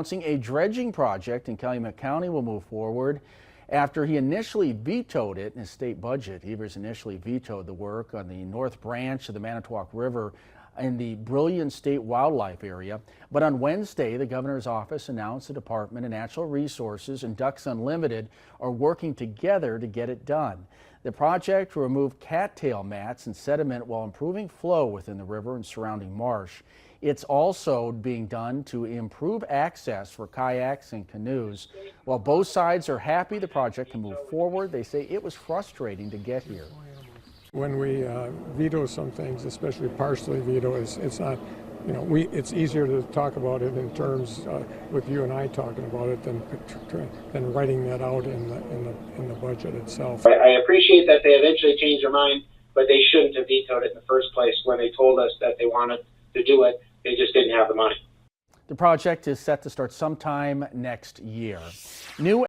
Announcing a dredging project in Calumet County will move forward after he initially vetoed it in his state budget. Evers initially vetoed the work on the North Branch of the Manitowoc River in the Brilliant State Wildlife Area. But on Wednesday, the governor's office announced the Department of Natural Resources and Ducks Unlimited are working together to get it done. The project will remove cattail mats and sediment while improving flow within the river and surrounding marsh. It's also being done to improve access for kayaks and canoes. While both sides are happy the project can move forward, they say it was frustrating to get here. When we veto some things, especially partially veto, it's not, it's easier to talk about it in terms with you and I talking about it than writing that out in the budget itself. I appreciate that they eventually changed their mind, but they shouldn't have vetoed it in the first place when they told us that they wanted to do it. They just didn't have the money. The project is set to start sometime next year. New